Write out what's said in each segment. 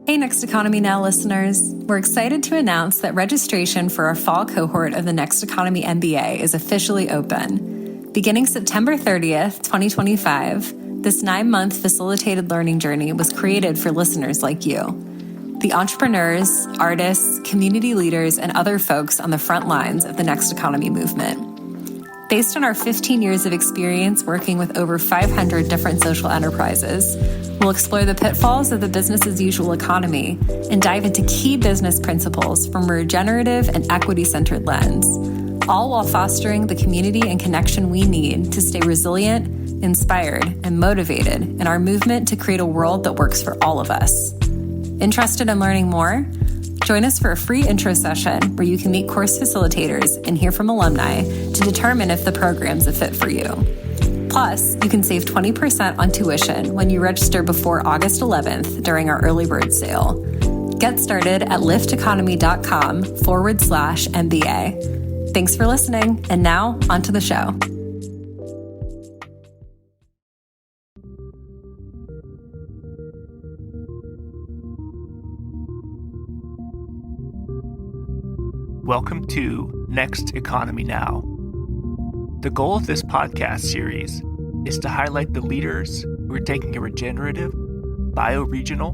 Hey, Next Economy Now listeners. We're excited to announce that registration for our fall cohort of the Next Economy MBA is officially open. Beginning September 30th, 2025, this 9-month facilitated learning journey was created for listeners like you, the entrepreneurs, artists, community leaders, and other folks on the front lines of the Next Economy movement. Based on our 15 years of experience working with over 500 different social enterprises, we'll explore the pitfalls of the business-as-usual economy and dive into key business principles from a regenerative and equity-centered lens, all while fostering the community and connection we need to stay resilient, inspired, and motivated in our movement to create a world that works for all of us. Interested in learning more? Join us for a free intro session where you can meet course facilitators and hear from alumni to determine if the program's a fit for you. Plus, you can save 20% on tuition when you register before August 11th during our early bird sale. Get started at lifteconomy.com/MBA. Thanks for listening. And now, onto the show. Welcome to Next Economy Now. The goal of this podcast series is to highlight the leaders who are taking a regenerative, bioregional,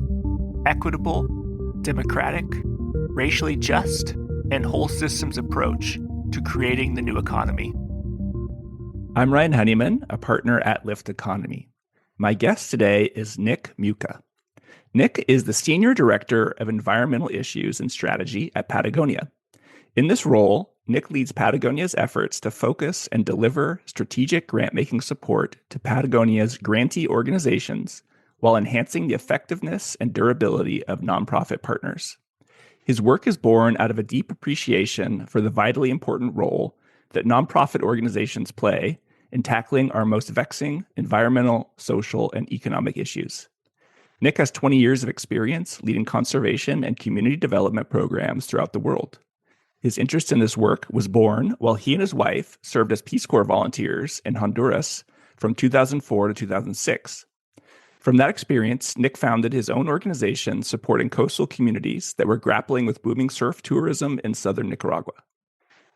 equitable, democratic, racially just, and whole systems approach to creating the new economy. I'm Ryan Honeyman, a partner at Lift Economy. My guest today is Nick Mucha. Nick is the Senior Director of Environmental Issues and Strategy at Patagonia. In this role, Nick leads Patagonia's efforts to focus and deliver strategic grant-making support to Patagonia's grantee organizations while enhancing the effectiveness and durability of nonprofit partners. His work is born out of a deep appreciation for the vitally important role that nonprofit organizations play in tackling our most vexing environmental, social, and economic issues. Nick has 20 years of experience leading conservation and community development programs throughout the world. His interest in this work was born while he and his wife served as Peace Corps volunteers in Honduras from 2004 to 2006. From that experience, Nick founded his own organization supporting coastal communities that were grappling with booming surf tourism in southern Nicaragua.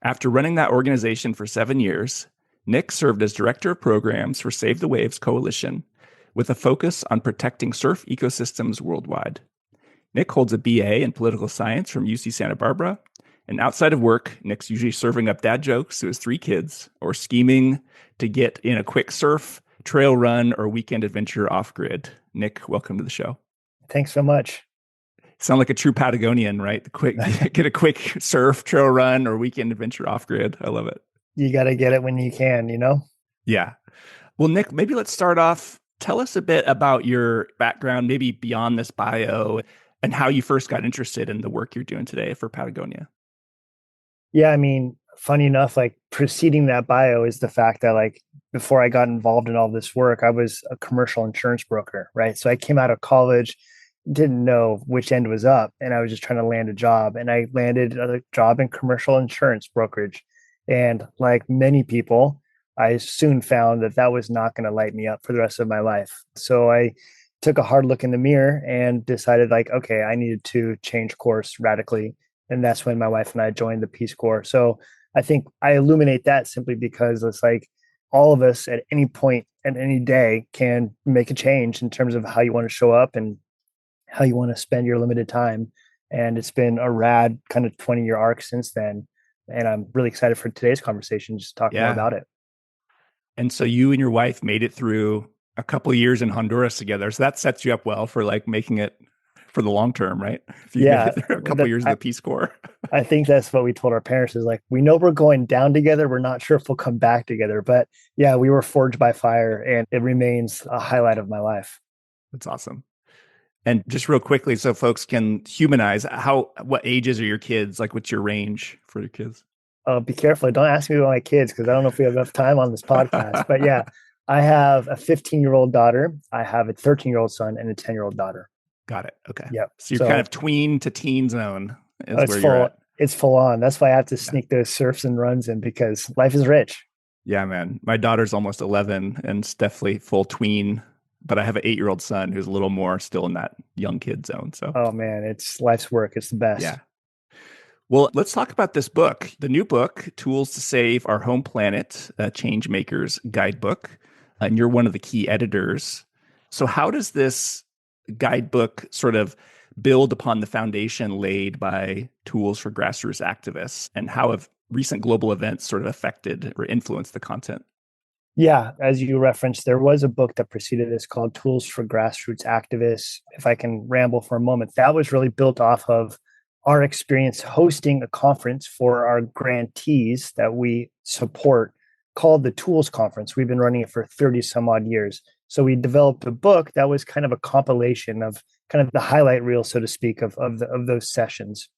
After running that organization for 7 years, Nick served as Director of Programs for Save the Waves Coalition, with a focus on protecting surf ecosystems worldwide. Nick holds a BA in Political Science from UC Santa Barbara. And outside of work, Nick's usually serving up dad jokes to his 3 kids or scheming to get in a quick surf, trail run, or weekend adventure off-grid. Nick, welcome to the show. Thanks so much. Sound like a true Patagonian, right? Get a quick surf, trail run, or weekend adventure off-grid. I love it. You got to get it when you can, you know? Yeah. Well, Nick, maybe let's start off. Tell us a bit about your background, maybe beyond this bio, and how you first got interested in the work you're doing today for Patagonia. Yeah, I mean, funny enough, like preceding that bio is the fact that like before I got involved in all this work, I was a commercial insurance broker, right? So I came out of college, didn't know which end was up, and I was just trying to land a job. And I landed a job in commercial insurance brokerage. And like many people, I soon found that that was not going to light me up for the rest of my life. So I took a hard look in the mirror and decided like, okay, I needed to change course radically. And that's when my wife and I joined the Peace Corps. So I think I illuminate that simply because it's like all of us at any point and any day can make a change in terms of how you want to show up and how you want to spend your limited time. And it's been a rad kind of 20-year arc since then. And I'm really excited for today's conversation, just to talk more about it. And so you and your wife made it through a couple of years in Honduras together. So that sets you up well for like making it for the long term, right? If you get a couple of years of the Peace Corps. I think that's what we told our parents is like, we know we're going down together. We're not sure if we'll come back together. But yeah, we were forged by fire and it remains a highlight of my life. That's awesome. And just real quickly, so folks can humanize, what ages are your kids? Like, what's your range for your kids? Be careful. Don't ask me about my kids because I don't know if we have enough time on this podcast. But yeah, I have a 15-year-old daughter. I have a 13-year-old son and a 10-year-old daughter. Got it. Okay. Yep. So you're kind of tween to teen zone is where you're at. It's full on. That's why I have to sneak those surfs and runs in because life is rich. Yeah, man. My daughter's almost 11 and it's definitely full tween but I have an 8-year-old son who's a little more still in that young kid zone. So, Oh man, it's life's work. It's the best. yeah. Well, let's talk about this book, the new book, Tools to Save Our Home Planet, a Changemakers Guidebook. And you're one of the key editors. So how does this guidebook sort of build upon the foundation laid by Tools for Grassroots Activists? And how have recent global events sort of affected or influenced the content? Yeah, as you referenced, there was a book that preceded this called Tools for Grassroots Activists. If I can ramble for a moment, that was really built off of our experience hosting a conference for our grantees that we support called the Tools Conference. We've been running it for 30 some odd years. So we developed a book that was kind of a compilation of kind of the highlight reel, so to speak, of those sessions.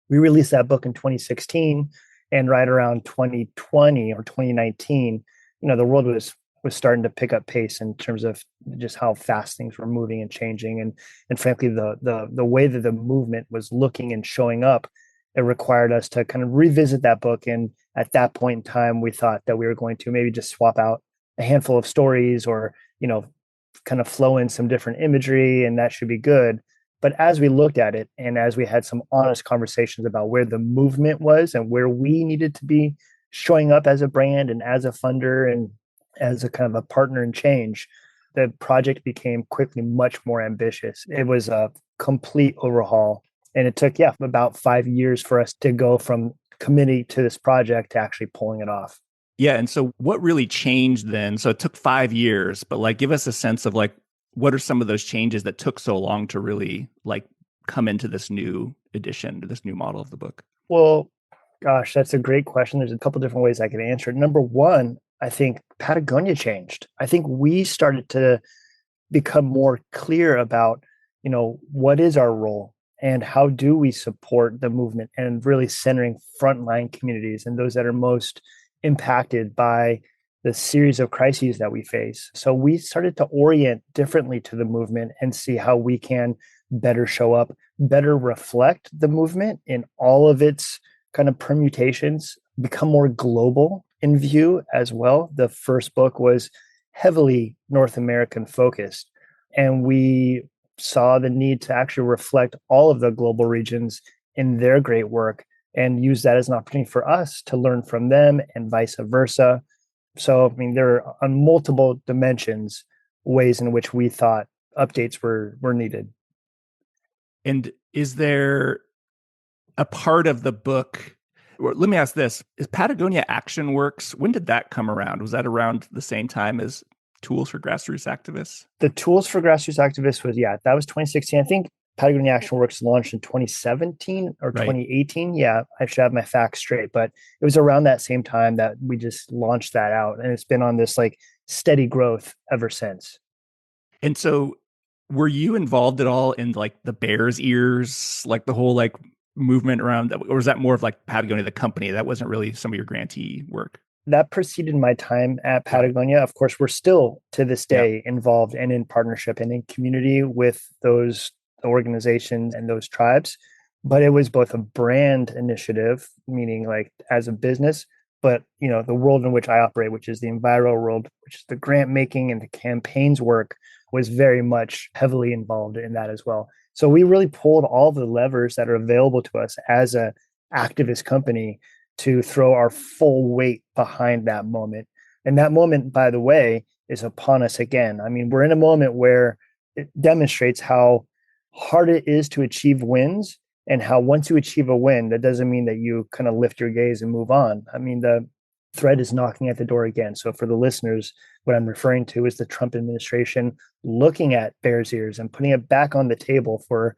We released that book in 2016, and right around 2020 or 2019, the world was starting to pick up pace in terms of just how fast things were moving and changing, and frankly, the way that the movement was looking and showing up, it required us to kind of revisit that book. And at that point in time, we thought that we were going to maybe just swap out a handful of stories, or kind of flow in some different imagery, and that should be good. But as we looked at it, and as we had some honest conversations about where the movement was and where we needed to be showing up as a brand and as a funder and as a kind of a partner in change, the project became quickly much more ambitious. It was a complete overhaul. And it took, about 5 years for us to go from committee to this project to actually pulling it off. Yeah. And so what really changed then? So it took 5 years, but like, give us a sense of like, what are some of those changes that took so long to really like come into this new edition, to this new model of the book? Well, gosh, that's a great question. There's a couple different ways I could answer it. Number one, I think Patagonia changed. I think we started to become more clear about, what is our role and how do we support the movement, and really centering frontline communities and those that are most impacted by the series of crises that we face. So we started to orient differently to the movement and see how we can better show up, better reflect the movement in all of its kind of permutations, become more global in view as well. The first book was heavily North American focused, and we saw the need to actually reflect all of the global regions in their great work and use that as an opportunity for us to learn from them and vice versa. So, I mean, there are on multiple dimensions ways in which we thought updates were needed. And is there a part of the book, or let me ask this, is Patagonia Action Works, when did that come around? Was that around the same time as Tools for Grassroots Activists? The Tools for Grassroots Activists that was 2016. I think Patagonia Action Works launched in 2017 or 2018. Yeah, I should have my facts straight, but it was around that same time that we just launched that out. And it's been on this like steady growth ever since. And so were you involved at all in like the Bears Ears, like the whole like movement around that, or was that more of like Patagonia, the company? That wasn't really some of your grantee work? That preceded my time at Patagonia. Of course, we're still to this day involved and in partnership and in community with those organizations and those tribes. But it was both a brand initiative, meaning like as a business, but the world in which I operate, which is the enviro world, which is the grant making and the campaigns work, was very much heavily involved in that as well. So we really pulled all the levers that are available to us as an activist company to throw our full weight behind that moment. And that moment, by the way, is upon us again. I mean, we're in a moment where it demonstrates how hard it is to achieve wins, and how once you achieve a win, that doesn't mean that you kind of lift your gaze and move on. I mean, the threat is knocking at the door again. So for the listeners, what I'm referring to is the Trump administration looking at Bears Ears and putting it back on the table for,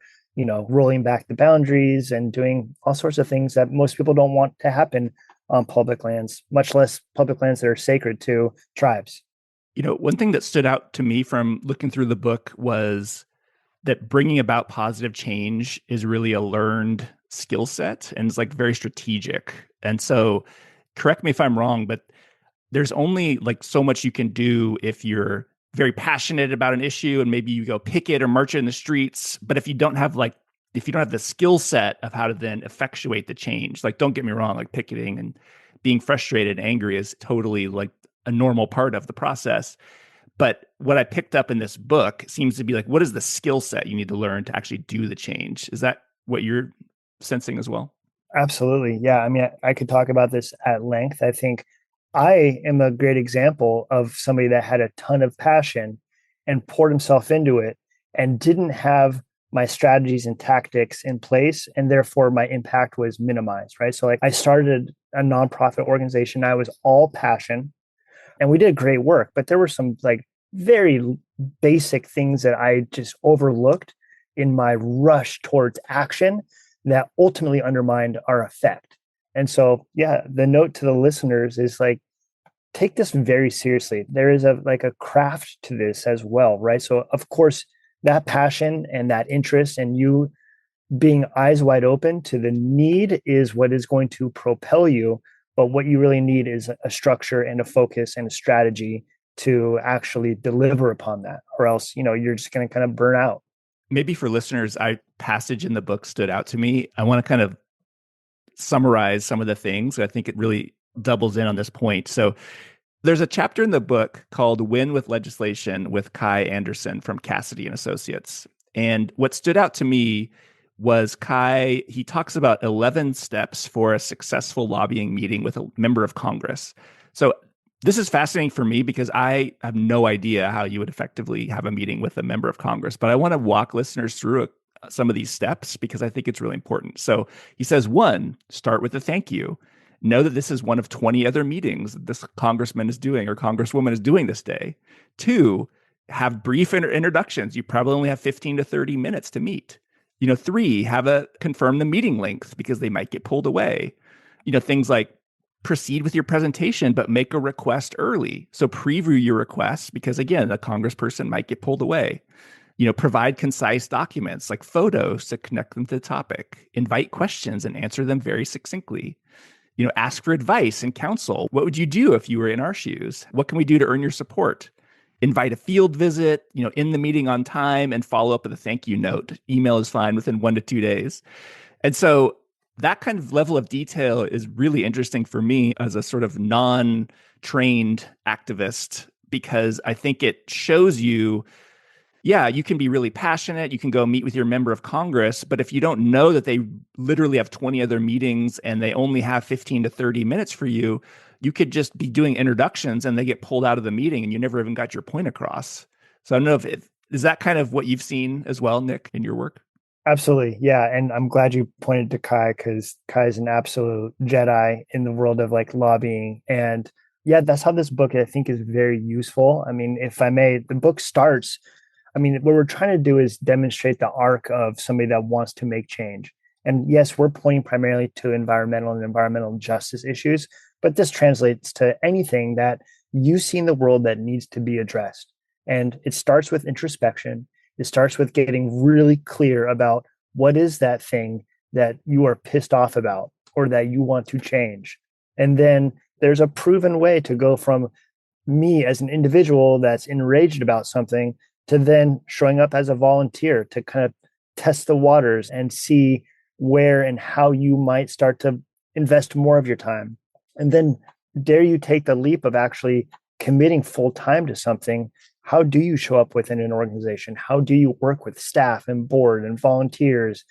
rolling back the boundaries and doing all sorts of things that most people don't want to happen on public lands, much less public lands that are sacred to tribes. One thing that stood out to me from looking through the book was that bringing about positive change is really a learned skill set, and it's like very strategic. And so correct me if I'm wrong, but there's only like so much you can do if you're very passionate about an issue and maybe you go picket or march in the streets. But if you don't have the skill set of how to then effectuate the change, like, don't get me wrong, like picketing and being frustrated and angry is totally like a normal part of the process. But what I picked up in this book seems to be like, what is the skill set you need to learn to actually do the change? Is that what you're sensing as well? Absolutely. Yeah. I mean, I could talk about this at length. I think I am a great example of somebody that had a ton of passion and poured himself into it and didn't have my strategies and tactics in place. And therefore, my impact was minimized, right? So, like, I started a nonprofit organization. I was all passion and we did great work, but there were some like very basic things that I just overlooked in my rush towards action that ultimately undermined our effect. And so, yeah, the note to the listeners is like, take this very seriously. There is a craft to this as well, right? So, of course, that passion and that interest and you being eyes wide open to the need is what is going to propel you. But what you really need is a structure and a focus and a strategy to actually deliver upon that, or else, you're just going to kind of burn out. Maybe for listeners, a passage in the book stood out to me. I want to kind of summarize some of the things. I think it really doubles in on this point. So there's a chapter in the book called Win with Legislation with Kai Anderson from Cassidy and Associates. And what stood out to me was Kai, he talks about 11 steps for a successful lobbying meeting with a member of Congress. So this is fascinating for me because I have no idea how you would effectively have a meeting with a member of Congress, but I want to walk listeners through some of these steps because I think it's really important. So he says, 1, start with a thank you. Know that this is one of 20 other meetings this congressman is doing or congresswoman is doing this day. 2, have brief introductions. You probably only have 15 to 30 minutes to meet. 3, confirm the meeting length because they might get pulled away. Things like proceed with your presentation, but make a request early. So preview your request because, again, a congressperson might get pulled away. Provide concise documents like photos to connect them to the topic. Invite questions and answer them very succinctly. Ask for advice and counsel. What would you do if you were in our shoes? What can we do to earn your support? Invite a field visit, in the meeting on time and follow up with a thank you note. Email is fine within 1 to 2 days. And so that kind of level of detail is really interesting for me as a sort of non-trained activist, because I think it shows you, yeah, you can be really passionate. You can go meet with your member of Congress, but if you don't know that they literally have 20 other meetings and they only have 15 to 30 minutes for you, you could just be doing introductions and they get pulled out of the meeting and you never even got your point across. So I don't know is that kind of what you've seen as well, Nick, in your work? Absolutely. Yeah. And I'm glad you pointed to Kai because Kai is an absolute Jedi in the world of like lobbying. And yeah, that's how this book I think is very useful. I mean, if I may, the book starts, what we're trying to do is demonstrate the arc of somebody that wants to make change. And yes, we're pointing primarily to environmental justice issues, but this translates to anything that you see in the world that needs to be addressed. And it starts with introspection. It starts with getting really clear about what is that thing that you are pissed off about or that you want to change. And then there's a proven way to go from me as an individual that's enraged about something to then showing up as a volunteer to kind of test the waters and see where and how you might start to invest more of your time. And then dare you take the leap of actually committing full time to something. How do you show up within an organization? How do you work with staff and board and volunteers?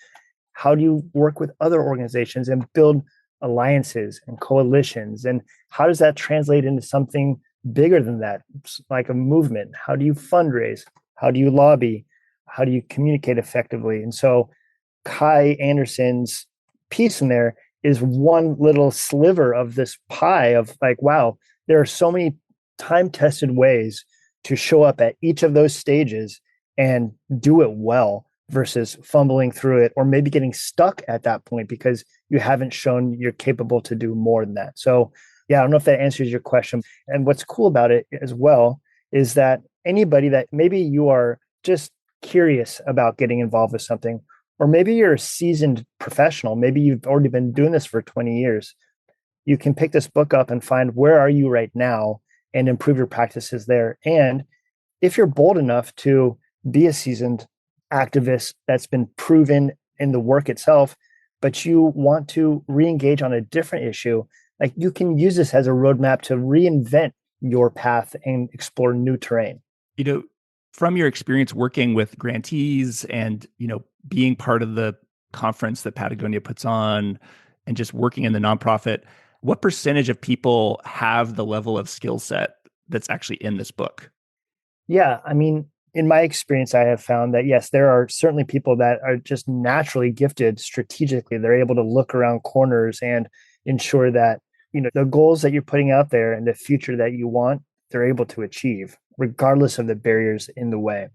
How do you work with other organizations and build alliances and coalitions? And how does that translate into something bigger than that, like a movement? How do you fundraise? How do you lobby? How do you communicate effectively? And so Kai Anderson's piece in there is one little sliver of this pie of like, wow, there are so many time-tested ways to show up at each of those stages and do it well versus fumbling through it or maybe getting stuck at that point because you haven't shown you're capable to do more than that. So yeah, I don't know if that answers your question. And what's cool about it as well is that anybody that maybe you are just curious about getting involved with something, or maybe you're a seasoned professional, maybe you've already been doing this for 20 years, you can pick this book up and find where are you right now and improve your practices there. And if you're bold enough to be a seasoned activist that's been proven in the work itself, but you want to re-engage on a different issue, like you can use this as a roadmap to reinvent your path and explore new terrain. You know, from your experience working with grantees and, being part of the conference that Patagonia puts on and just working in the nonprofit, what percentage of people have the level of skill set that's actually in this book? Yeah, I mean, in my experience, I have found that yes, there are certainly people that are just naturally gifted strategically. They're able to look around corners and ensure that, the goals that you're putting out there and the future that you want, they're able to achieve, regardless of the barriers in the way.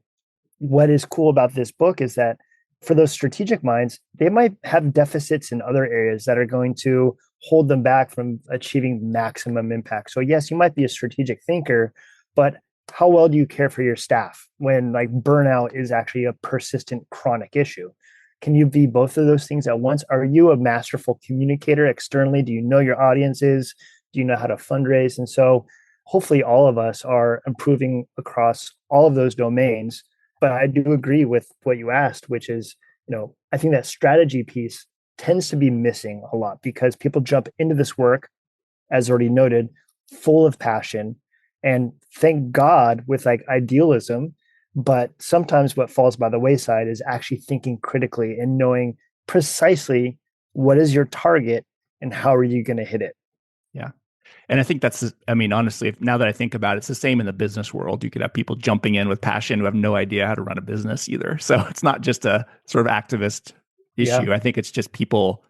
What is cool about this book is that for those strategic minds, they might have deficits in other areas that are going to hold them back from achieving maximum impact. So yes, you might be a strategic thinker, but how well do you care for your staff when like burnout is actually a persistent chronic issue? Can you be both of those things at once? Are you a masterful communicator externally? Do you know your audiences? Do you know how to fundraise? And so hopefully all of us are improving across all of those domains. But I do agree with what you asked, which is, I think that strategy piece tends to be missing a lot because people jump into this work, as already noted, full of passion and thank God with like idealism. But sometimes what falls by the wayside is actually thinking critically and knowing precisely what is your target and how are you going to hit it. Yeah. And I think honestly, now that I think about it, it's the same in the business world. You could have people jumping in with passion who have no idea how to run a business either. So it's not just a sort of activist issue. Yeah. I think it's just people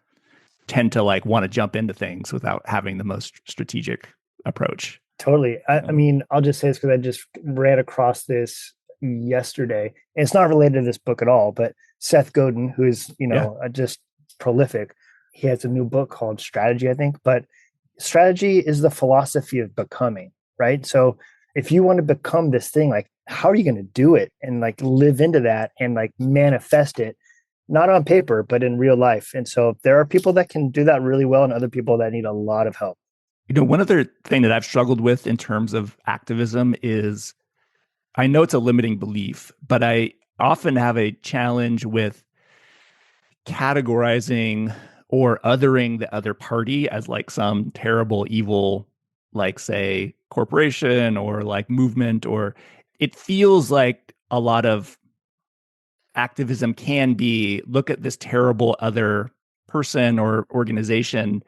tend to like want to jump into things without having the most strategic approach. Totally. I mean, I'll just say this because I just ran across this yesterday. And it's not related to this book at all, but Seth Godin, who is, just prolific, he has a new book called Strategy, I think. But strategy is the philosophy of becoming, right? So if you want to become this thing, like, how are you going to do it and like live into that and like manifest it, not on paper, but in real life? And so there are people that can do that really well and other people that need a lot of help. One other thing that I've struggled with in terms of activism is I know it's a limiting belief, but I often have a challenge with categorizing or othering the other party as like some terrible, evil, like say corporation or like movement, or it feels like a lot of activism can be look at this terrible other person or organization.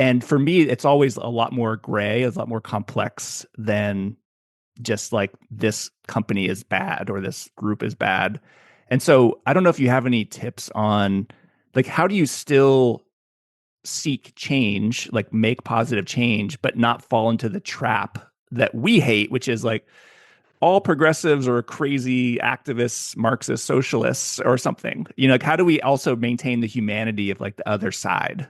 And for me, it's always a lot more gray, it's a lot more complex than just like this company is bad or this group is bad. And so I don't know if you have any tips on like how do you still seek change, like make positive change, but not fall into the trap that we hate, which is like all progressives are crazy activists, Marxist socialists or something. Like how do we also maintain the humanity of like the other side?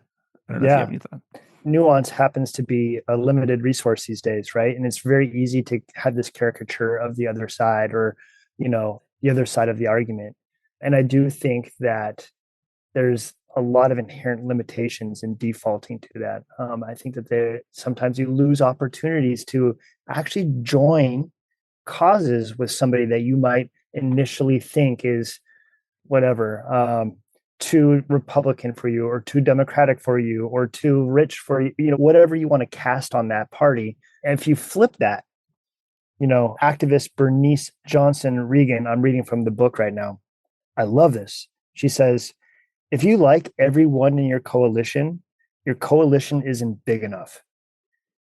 I don't know if you have any thought. Nuance happens to be a limited resource these days, right? And it's very easy to have this caricature of the other side or, the other side of the argument. And I do think that there's a lot of inherent limitations in defaulting to that. I think that sometimes you lose opportunities to actually join causes with somebody that you might initially think is whatever, too Republican for you or too Democratic for you or too rich for you, whatever you want to cast on that party. And if you flip that, activist Bernice Johnson Reagan, I'm reading from the book right now. I love this. She says, if you like everyone in your coalition isn't big enough.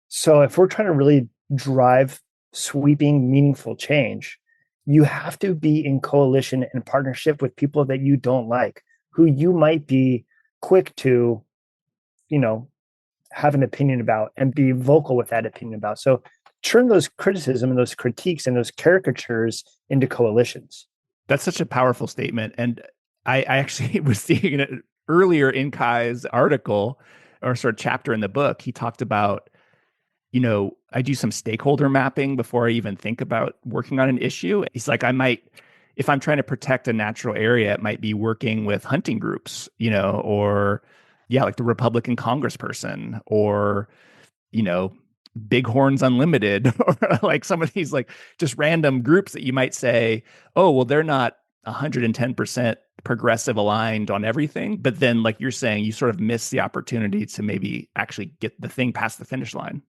So if we're trying to really drive sweeping, meaningful change, you have to be in coalition and partnership with people that you don't like, who you might be quick to, have an opinion about and be vocal with that opinion about. So turn those criticism and those critiques and those caricatures into coalitions. That's such a powerful statement. And I actually was seeing it earlier in Kai's article or sort of chapter in the book. He talked about, I do some stakeholder mapping before I even think about working on an issue. He's like, if I'm trying to protect a natural area, it might be working with hunting groups, or like the Republican congressperson or, Bighorns Unlimited or like some of these like just random groups that you might say, oh, well, they're not 110% progressive aligned on everything. But then like you're saying, you sort of miss the opportunity to maybe actually get the thing past the finish line.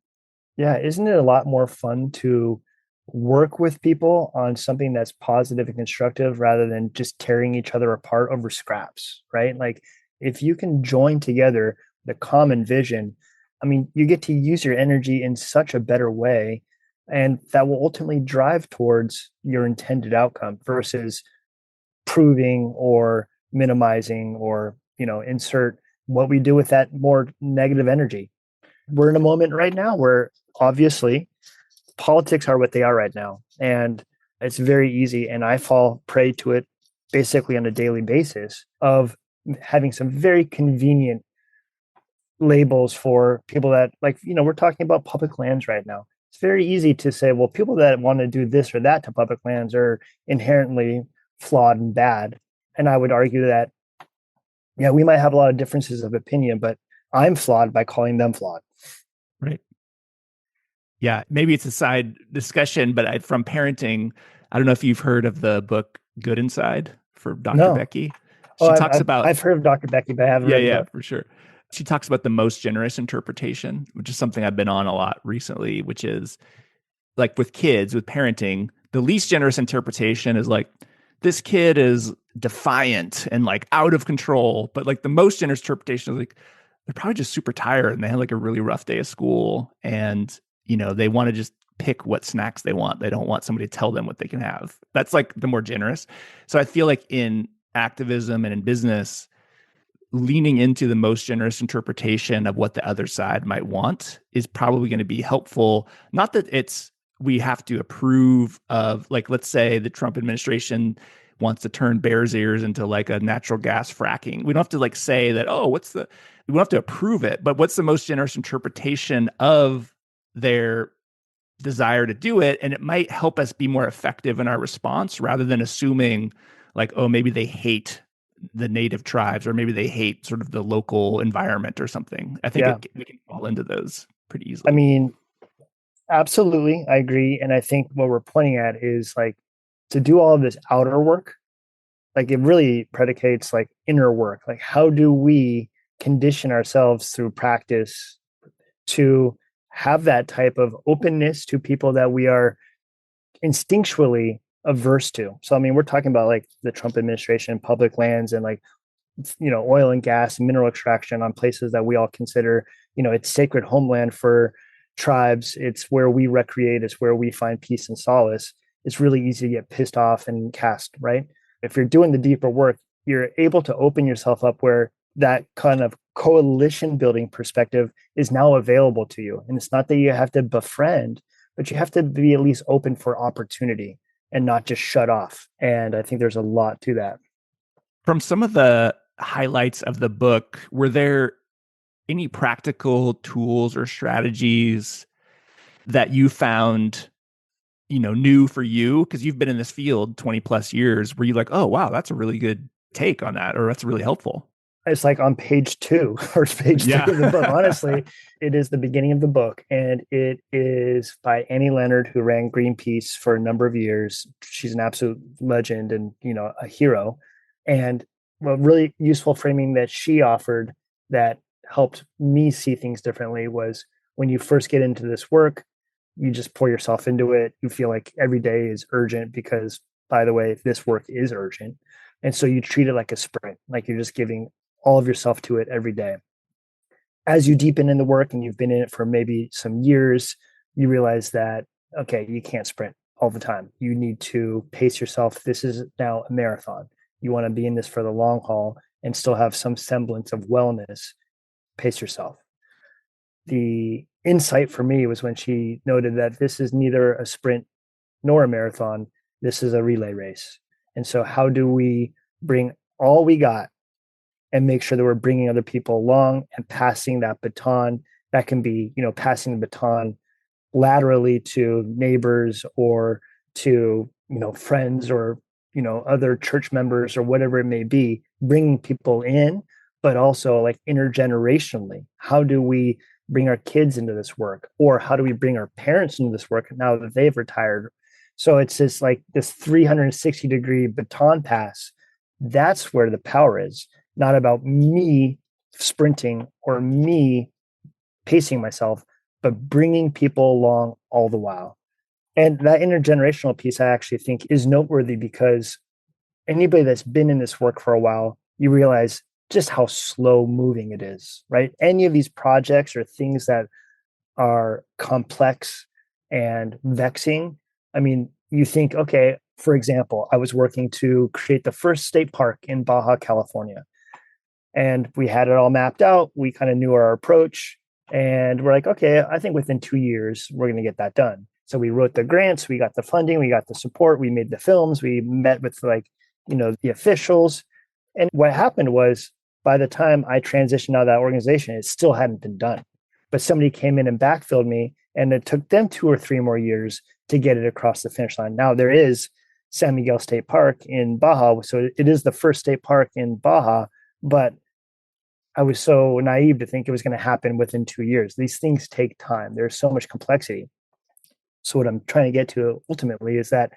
Yeah. Isn't it a lot more fun to work with people on something that's positive and constructive rather than just tearing each other apart over scraps, right? Like if you can join together the common vision, I mean, you get to use your energy in such a better way, and that will ultimately drive towards your intended outcome versus proving or minimizing or, insert what we do with that more negative energy. We're in a moment right now where obviously politics are what they are right now. And it's very easy. And I fall prey to it basically on a daily basis of having some very convenient labels for people that, like, we're talking about public lands right now. It's very easy to say, well, people that want to do this or that to public lands are inherently flawed and bad. And I would argue that, yeah, we might have a lot of differences of opinion, but I'm flawed by calling them flawed. Right. Yeah, maybe it's a side discussion, but from parenting, I don't know if you've heard of the book Good Inside for Dr. No. Becky. Oh, She talks about, I've heard of Dr. Becky, but I haven't read the book. for sure. She talks about the most generous interpretation, which is something I've been on a lot recently, which is like with kids, with parenting, the least generous interpretation is like, this kid is defiant and like out of control. But like the most generous interpretation is like, they're probably just super tired and they had like a really rough day of school. And, they want to just pick what snacks they want. They don't want somebody to tell them what they can have. That's like the more generous. So I feel like in activism and in business, leaning into the most generous interpretation of what the other side might want is probably going to be helpful. Not that we have to approve of, like, let's say the Trump administration wants to turn Bears Ears into like a natural gas fracking. We don't have to like say that, we don't have to approve it, but what's the most generous interpretation of their desire to do it? And it might help us be more effective in our response rather than assuming like, oh, maybe they hate the native tribes or maybe they hate sort of the local environment or something. I think we can fall into those pretty easily. I mean, absolutely. I agree. And I think what we're pointing at is like to do all of this outer work, like it really predicates like inner work. Like how do we condition ourselves through practice to have that type of openness to people that we are instinctually averse to? So, I mean, we're talking about like the Trump administration, public lands, and like, oil and gas and mineral extraction on places that we all consider, it's sacred homeland for tribes. It's where we recreate. It's where we find peace and solace. It's really easy to get pissed off and cast, right? If you're doing the deeper work, you're able to open yourself up where that kind of coalition building perspective is now available to you. And it's not that you have to befriend, but you have to be at least open for opportunity and not just shut off. And I think there's a lot to that. From some of the highlights of the book, were there any practical tools or strategies that you found, new for you? Because you've been in this field 20 plus years. Were you like, oh, wow, that's a really good take on that, or that's really helpful? It's like on page 2 or page 3 of the book. Honestly, it is the beginning of the book, and it is by Annie Leonard, who ran Greenpeace for a number of years. She's an absolute legend and, a hero. And a really useful framing that she offered that helped me see things differently was when you first get into this work, you just pour yourself into it. You feel like every day is urgent because, by the way, this work is urgent. And so you treat it like a sprint, like you're just giving all of yourself to it every day. As you deepen in the work and you've been in it for maybe some years, you realize that, okay, you can't sprint all the time. You need to pace yourself. This is now a marathon. You want to be in this for the long haul and still have some semblance of wellness. Pace yourself. The insight for me was when she noted that this is neither a sprint nor a marathon. This is a relay race. And so how do we bring all we got and make sure that we're bringing other people along and passing that baton? That can be, passing the baton laterally to neighbors or to, friends or, other church members or whatever it may be, bringing people in, but also like intergenerationally. How do we bring our kids into this work? Or how do we bring our parents into this work now that they've retired? So it's just like this 360-degree baton pass. That's where the power is. Not about me sprinting or me pacing myself, but bringing people along all the while. And that intergenerational piece, I actually think, is noteworthy because anybody that's been in this work for a while, you realize just how slow moving it is, right? Any of these projects or things that are complex and vexing. I mean, you think, okay, for example, I was working to create the first state park in Baja California, and we had it all mapped out. We kind of knew our approach, and we're like, okay, I think within 2 years, we're going to get that done. So we wrote the grants, we got the funding, we got the support, we made the films, we met with the officials. And what happened was by the time I transitioned out of that organization, it still hadn't been done. But somebody came in and backfilled me, and it took them 2 or 3 more years to get it across the finish line. Now there is San Miguel State Park in Baja. So it is the first state park in Baja, but I was so naive to think it was going to happen within 2 years. These things take time. There's so much complexity. So what I'm trying to get to ultimately is that,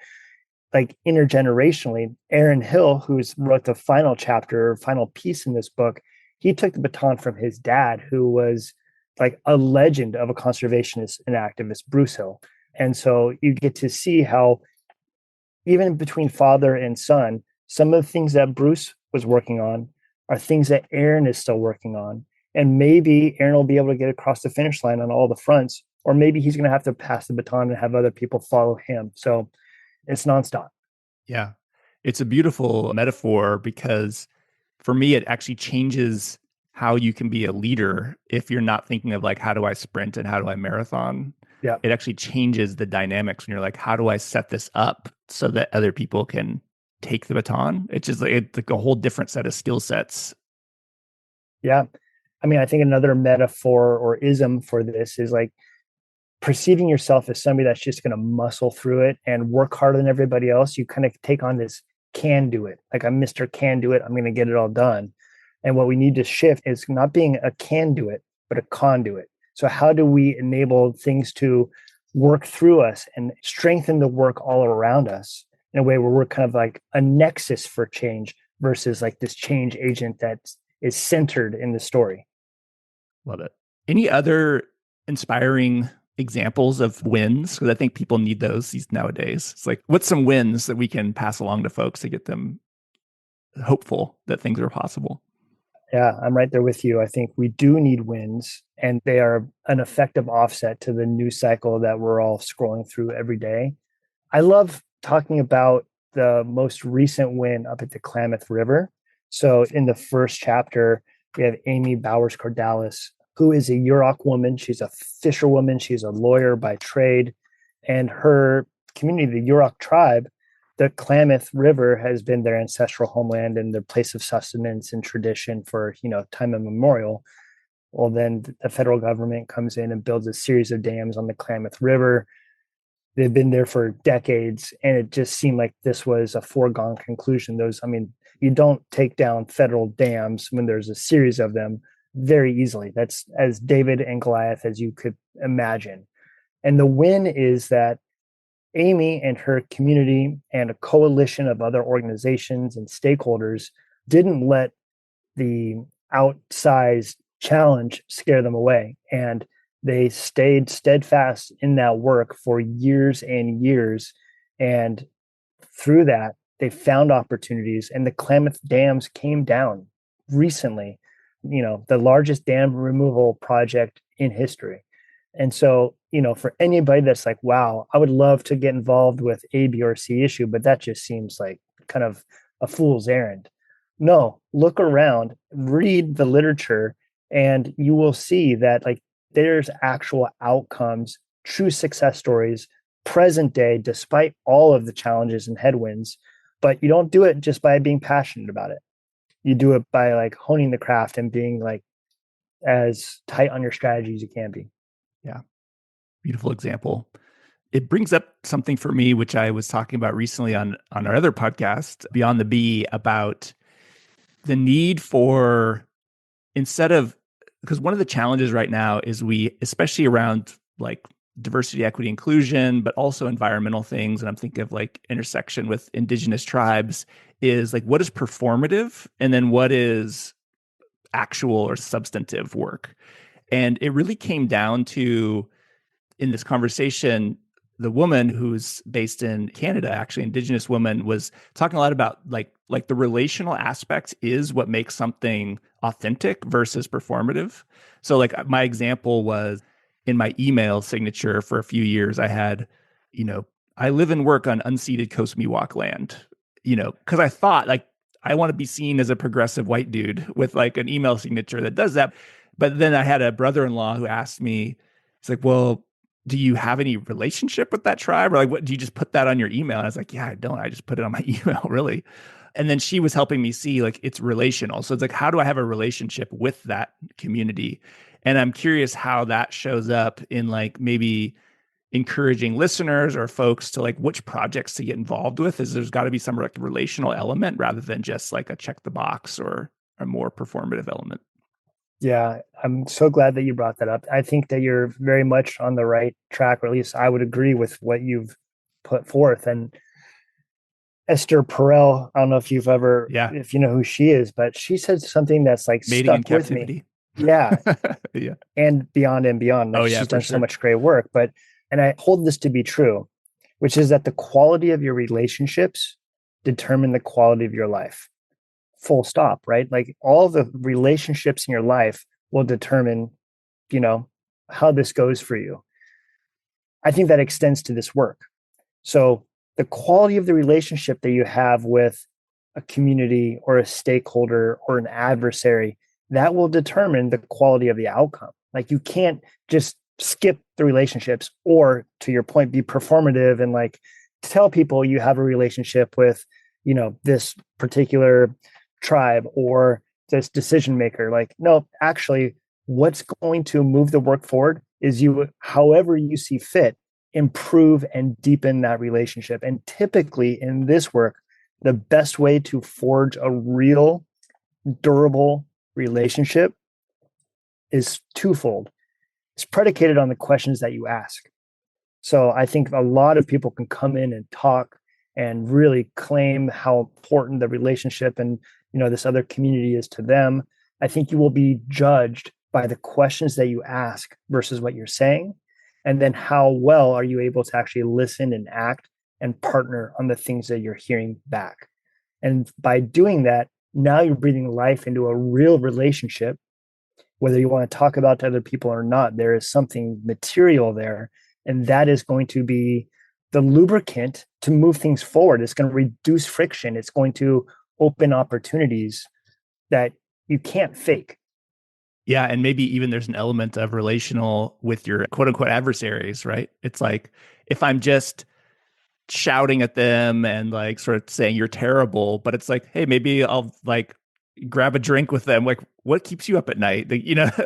like, intergenerationally, Aaron Hill, who's wrote the final chapter, final piece in this book, he took the baton from his dad, who was like a legend of a conservationist and activist, Bruce Hill. And so you get to see how even between father and son, some of the things that Bruce was working on are things that Aaron is still working on. And maybe Aaron will be able to get across the finish line on all the fronts, or maybe he's going to have to pass the baton and have other people follow him. So it's nonstop. Yeah. It's a beautiful metaphor because for me, it actually changes how you can be a leader if you're not thinking of like, how do I sprint and how do I marathon? Yeah. It actually changes the dynamics when you're like, how do I set this up so that other people can take the baton? It's just like a whole different set of skill sets. Yeah. I mean, I think another metaphor or ism for this is like perceiving yourself as somebody that's just going to muscle through it and work harder than everybody else. You kind of take on this can do it. Like, I'm Mr. Can Do It. I'm going to get it all done. And what we need to shift is not being a can do it, but a conduit. So how do we enable things to work through us and strengthen the work all around us in a way where we're kind of like a nexus for change versus like this change agent that is centered in the story? Love it. Any other inspiring examples of wins? Because I think people need those nowadays. It's like, what's some wins that we can pass along to folks to get them hopeful that things are possible? Yeah, I'm right there with you. I think we do need wins, and they are an effective offset to the news cycle that we're all scrolling through every day. I love talking about the most recent win up at the Klamath River. So in the first chapter, we have Amy Bowers Cordalis, who is a Yurok woman. She's a fisherwoman. She's a lawyer by trade. And her community, the Yurok tribe, the Klamath River has been their ancestral homeland and their place of sustenance and tradition for, time immemorial. Well, then the federal government comes in and builds a series of dams on the Klamath River. They've been there for decades, and it just seemed like this was a foregone conclusion. You don't take down federal dams when there's a series of them very easily. That's as David and Goliath as you could imagine. And the win is that Amy and her community and a coalition of other organizations and stakeholders didn't let the outsized challenge scare them away. And they stayed steadfast in that work for years and years. And through that, they found opportunities, and the Klamath dams came down recently, the largest dam removal project in history. And so, for anybody that's like, wow, I would love to get involved with A, B, or C issue, but that just seems like kind of a fool's errand. No, look around, read the literature, and you will see that like there's actual outcomes, true success stories, present day, despite all of the challenges and headwinds. But you don't do it just by being passionate about it. You do it by like honing the craft and being like as tight on your strategy as you can be. Yeah. Beautiful example. It brings up something for me, which I was talking about recently on our other podcast, Beyond the Bee, about the need for, because one of the challenges right now is especially around like diversity, equity, inclusion, but also environmental things. And I'm thinking of like intersection with indigenous tribes is like, what is performative? And then what is actual or substantive work? And it really came down to, in this conversation, the woman who's based in Canada, actually Indigenous woman, was talking a lot about like the relational aspect is what makes something authentic versus performative. So like my example was in my email signature for a few years, I had, I live and work on unceded Coast Miwok land, because I thought like I want to be seen as a progressive white dude with like an email signature that does that. But then I had a brother-in-law who asked me, he's like, well, do you have any relationship with that tribe? Or like, what do you just put that on your email? And I was like, yeah, I don't. I just put it on my email, really. And then she was helping me see like it's relational. So it's like, how do I have a relationship with that community? And I'm curious how that shows up in like maybe encouraging listeners or folks to like which projects to get involved with. Is there's got to be some like relational element rather than just like a check the box or a more performative element. Yeah, I'm so glad that you brought that up. I think that you're very much on the right track, or at least I would agree with what you've put forth. And Esther Perel, I don't know if you've ever, if you know who she is, but she said something that's like Mating in stuck with captivity. me. Yeah. Yeah. And beyond and beyond. Like she's done so much great work. And I hold this to be true, which is that the quality of your relationships determine the quality of your life. Full stop, right? Like all the relationships in your life will determine, how this goes for you. I think that extends to this work. So the quality of the relationship that you have with a community or a stakeholder or an adversary, that will determine the quality of the outcome. Like you can't just skip the relationships or, to your point, be performative and like tell people you have a relationship with, this particular tribe or this decision maker. Like, no, actually, what's going to move the work forward is you, however you see fit, improve and deepen that relationship. And typically in this work, the best way to forge a real durable relationship is twofold. It's predicated on the questions that you ask. So I think a lot of people can come in and talk and really claim how important the relationship and this other community is to them. I think you will be judged by the questions that you ask versus what you're saying. And then how well are you able to actually listen and act and partner on the things that you're hearing back. And by doing that, now you're breathing life into a real relationship. Whether you want to talk about to other people or not, there is something material there. And that is going to be the lubricant to move things forward. It's going to reduce friction. It's going to open opportunities that you can't fake. Yeah. And maybe even there's an element of relational with your quote unquote adversaries, right? It's like, if I'm just shouting at them and like sort of saying you're terrible, but it's like, hey, maybe I'll like grab a drink with them. Like, what keeps you up at night?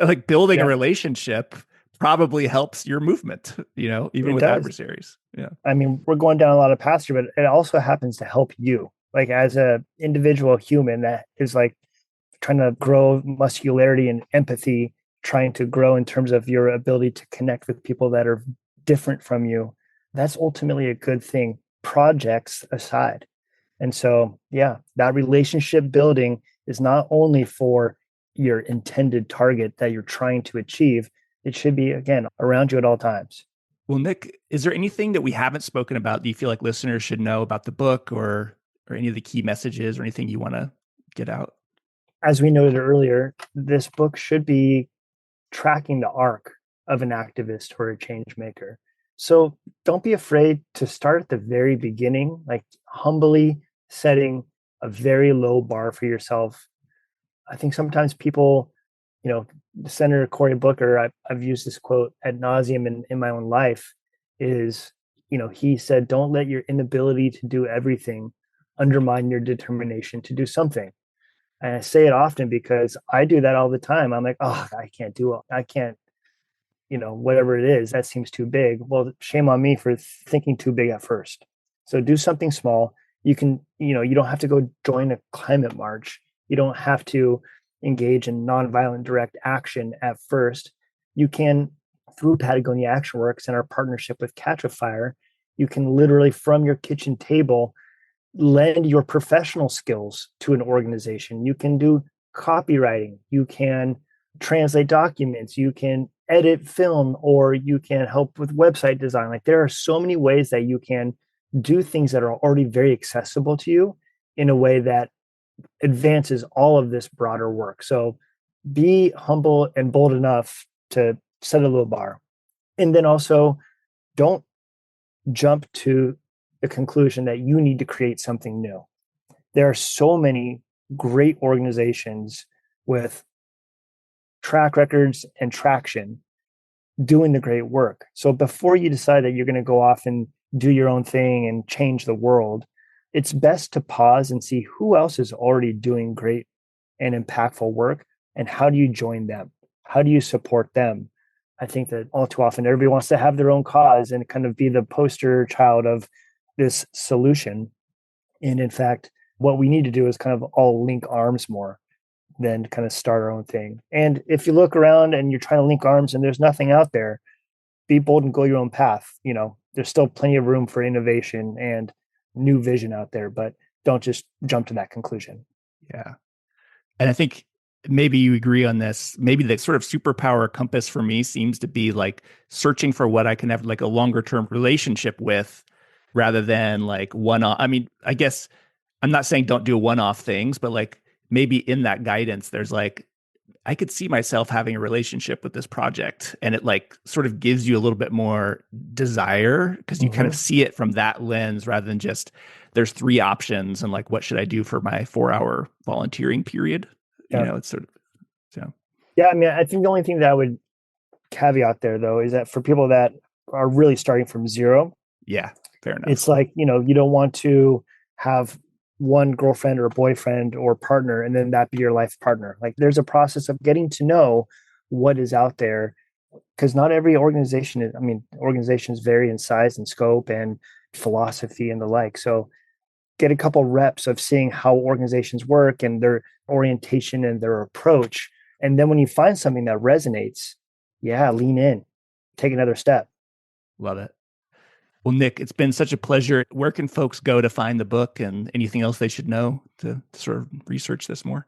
Like building a relationship probably helps your movement, even with adversaries. Yeah. I mean, we're going down a lot of paths here, but it also happens to help you. Like as a individual human that is like trying to grow muscularity and empathy, trying to grow in terms of your ability to connect with people that are different from you, that's ultimately a good thing, projects aside. And so, that relationship building is not only for your intended target that you're trying to achieve, it should be, again, around you at all times. Well, Nick, is there anything that we haven't spoken about that you feel like listeners should know about the book or any of the key messages or anything you want to get out? As we noted earlier, this book should be tracking the arc of an activist or a change maker. So don't be afraid to start at the very beginning, like humbly setting a very low bar for yourself. I think sometimes people, Senator Cory Booker, I've used this quote ad nauseum in my own life, is, he said, don't let your inability to do everything undermine your determination to do something. And I say it often because I do that all the time. I'm like, oh, I can't do it. I can't, whatever it is, that seems too big. Well, shame on me for thinking too big at first. So do something small. You can, you don't have to go join a climate march. You don't have to engage in nonviolent direct action at first. You can, through Patagonia Action Works and our partnership with Catch a Fire, you can literally from your kitchen table lend your professional skills to an organization. You can do copywriting. You can translate documents, you can edit film, or you can help with website design. Like there are so many ways that you can do things that are already very accessible to you in a way that advances all of this broader work. So be humble and bold enough to set a low bar. And then also don't jump to the conclusion that you need to create something new. There are so many great organizations with track records and traction doing the great work. So before you decide that you're going to go off and do your own thing and change the world, it's best to pause and see who else is already doing great and impactful work, and how do you join them? How do you support them? I think that all too often everybody wants to have their own cause and kind of be the poster child of this solution. And in fact, what we need to do is kind of all link arms more than kind of start our own thing. And if you look around and you're trying to link arms and there's nothing out there, be bold and go your own path. You know, there's still plenty of room for innovation and new vision out there, but don't just jump to that conclusion. Yeah. And I think maybe you agree on this. Maybe the sort of superpower compass for me seems to be like searching for what I can have like a longer term relationship with, rather than like one-off. I mean, I guess I'm not saying don't do one-off things, but like maybe in that guidance, there's like, I could see myself having a relationship with this project, and it like sort of gives you a little bit more desire because you kind of see it from that lens rather than just there's 3 options and like, what should I do for my 4-hour volunteering period? Yeah. You know, it's sort of, so. Yeah. I mean, I think the only thing that I would caveat there though, is that for people that are really starting from zero. Yeah. Fair enough. It's like, you know, you don't want to have one girlfriend or boyfriend or partner and then that be your life partner. Like there's a process of getting to know what is out there, because not every organization is, I mean, organizations vary in size and scope and philosophy and the like. So get a couple reps of seeing how organizations work and their orientation and their approach. And then when you find something that resonates, yeah, lean in, take another step. Love it. Well, Nick, it's been such a pleasure. Where can folks go to find the book, and anything else they should know to sort of research this more?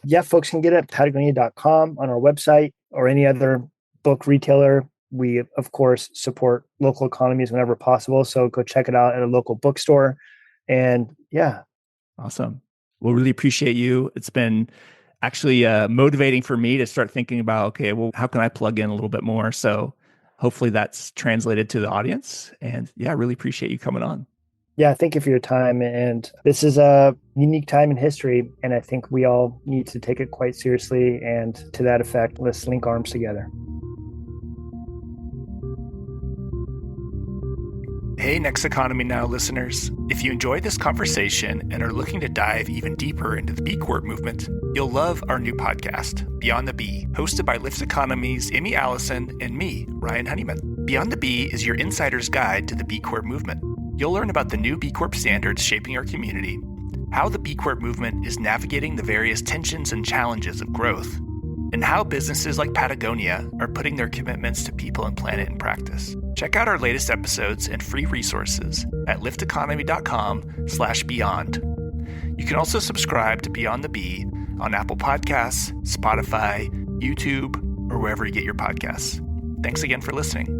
Yeah, folks can get it at Patagonia.com on our website or any other book retailer. We, of course, support local economies whenever possible. So go check it out at a local bookstore. And yeah. Awesome. We'll really appreciate you. It's been actually motivating for me to start thinking about, okay, well, how can I plug in a little bit more? So hopefully that's translated to the audience. And yeah, I really appreciate you coming on. Yeah, thank you for your time. And this is a unique time in history. And I think we all need to take it quite seriously. And to that effect, let's link arms together. Hey, Next Economy Now listeners. If you enjoyed this conversation and are looking to dive even deeper into the B Corp movement, you'll love our new podcast, Beyond the B, hosted by Lyft Economy's Amy Allison and me, Ryan Honeyman. Beyond the B is your insider's guide to the B Corp movement. You'll learn about the new B Corp standards shaping our community, how the B Corp movement is navigating the various tensions and challenges of growth, and how businesses like Patagonia are putting their commitments to people and planet in practice. Check out our latest episodes and free resources at lifteconomy.com/beyond. You can also subscribe to Beyond the B on Apple Podcasts, Spotify, YouTube, or wherever you get your podcasts. Thanks again for listening.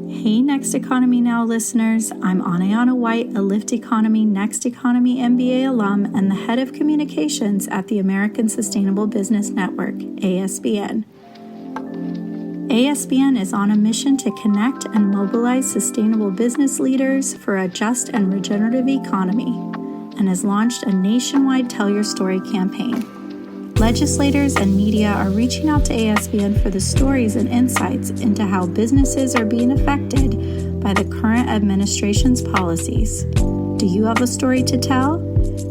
Hey, Next Economy Now listeners. I'm Anayana White, a Lyft Economy Next Economy MBA alum and the head of communications at the American Sustainable Business Network, ASBN. ASBN is on a mission to connect and mobilize sustainable business leaders for a just and regenerative economy, and has launched a nationwide Tell Your Story campaign. Legislators and media are reaching out to ASBN for the stories and insights into how businesses are being affected by the current administration's policies. Do you have a story to tell?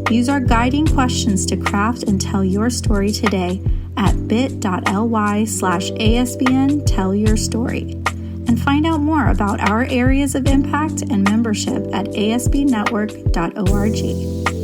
Use our guiding questions to craft and tell your story today at bit.ly/ASBN Tell Your Story. And find out more about our areas of impact and membership at asbnetwork.org.